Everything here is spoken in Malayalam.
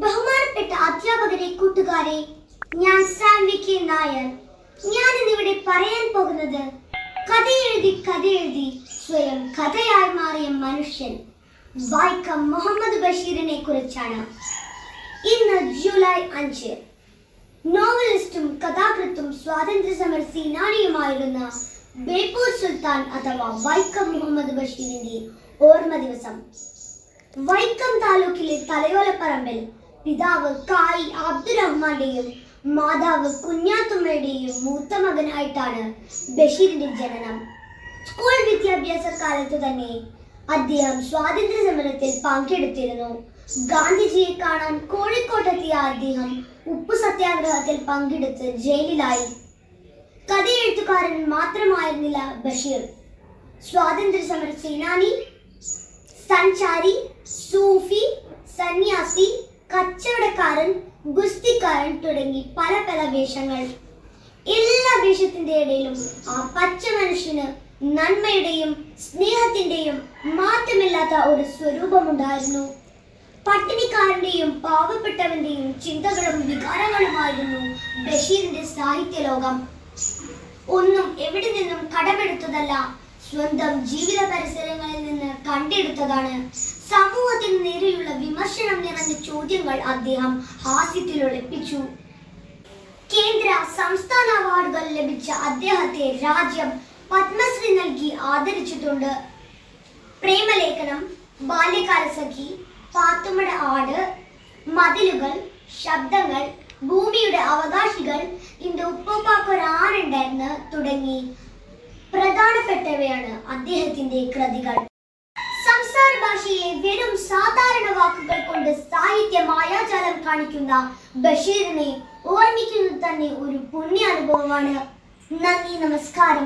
ബഹുമാനപ്പെട്ട അധ്യാപകരെ, കൂട്ടുകാരെ, ഞാൻ സാൻവി കെ നായർ. ഞാൻ ഇന്നിവിടെ പറയാൻ പോകുന്നത് കഥയെഴുതി സ്വയം കഥയായി മാറിയ മനുഷ്യൻ വൈക്കം മുഹമ്മദ് ബഷീറിനെ കുറിച്ചാണ്. ഇന്ന് ജൂലൈ 5. നോവലിസ്റ്റും കഥാകൃത്തും സ്വാതന്ത്ര്യ സമര സേനാനിയുമായിരുന്ന ബേപ്പൂർ സുൽത്താൻ അഥവാ വൈക്കം മുഹമ്മദ് ബഷീറിന്റെ ഓർമ്മ ദിവസം. വൈക്കം താലൂക്കിലെ തലയോലപ്പറമ്പിൽ പിതാവ് കായി അബ്ദുറഹ്മാന്റെയും മാതാവ് കുഞ്ഞാത്തുമ്മയുടെയും മൂത്ത മകനായിട്ടാണ് ബഷീറിന്റെ ജനനം. സ്കൂൾ വിദ്യാഭ്യാസ കാലത്ത് തന്നെ അദ്ദേഹം സ്വാതന്ത്ര്യ സമരത്തിൽ പങ്കെടുത്തിരുന്നു. ഗാന്ധിജിയെ കാണാൻ കോഴിക്കോട്ടെത്തിയ അദ്ദേഹം ഉപ്പു സത്യാഗ്രഹത്തിൽ പങ്കെടുത്ത് ജയിലിലായി. കഥയെഴുത്തുകാരൻ മാത്രമായിരുന്നില്ല ബഷീർ. സ്വാതന്ത്ര്യ സമര സേനാനി, സഞ്ചാരി, സൂഫി, സന്യാസി, കച്ചവടക്കാരൻ, ഗുസ്തിക്കാരൻ തുടങ്ങി പല പല വേഷങ്ങൾ. എല്ലാ വേഷത്തിന്റെ ഇടയിലും ആ പച്ച മനുഷ്യന് നന്മയുടെയും സ്നേഹത്തിന്റെയും മാറ്റമില്ലാത്ത ഒരു സ്വരൂപമുണ്ടായിരുന്നു. പട്ടിണിക്കാരന്റെയും പാവപ്പെട്ടവന്റെയും ചിന്തകളും വികാരങ്ങളുമായിരുന്നു ബഷീറിന്റെ സാഹിത്യ ലോകം. ഒന്നും എവിടെ നിന്നും കടമെടുത്തതല്ല, സ്വന്തം ജീവിത പരിസരങ്ങളിൽ നിന്ന് കണ്ടെടുത്തതാണ്. സമൂഹത്തിന് നേരെയുള്ള വിമർശനം നിറഞ്ഞ ചോദ്യങ്ങൾ അദ്ദേഹം ഹാസ്യത്തിൽ ഒളിപ്പിച്ചു. കേന്ദ്ര സംസ്ഥാന അവാർഡുകൾ ലഭിച്ച അദ്ദേഹത്തെ രാജ്യം പത്മശ്രീ നൽകി ആദരിച്ചിട്ടുണ്ട്. പ്രേമലേഖനം, ബാല്യകാലസഖി, പാത്തുമ്മട ആട്, മതിലുകൾ, ശബ്ദങ്ങൾ, ഭൂമിയുടെ അവകാശികൾ, ഇന്റെ ഉപ്പുപ്പാക്കൊരാനുണ്ടായിരുന്നു തുടങ്ങി പ്രധാനപ്പെട്ടവയാണ് അദ്ദേഹത്തിന്റെ കൃതികൾ. സംസാര ഭാഷയിലെ വെറും സാധാരണ വാക്കുകൾ കൊണ്ട് സാഹിത്യ മായാജാലം കാണിക്കുന്ന ബഷീറിനെ ഓർമ്മിക്കുന്നത് തന്നെ ഒരു പുണ്യാനുഭവമാണ്. നന്ദി, നമസ്കാരം.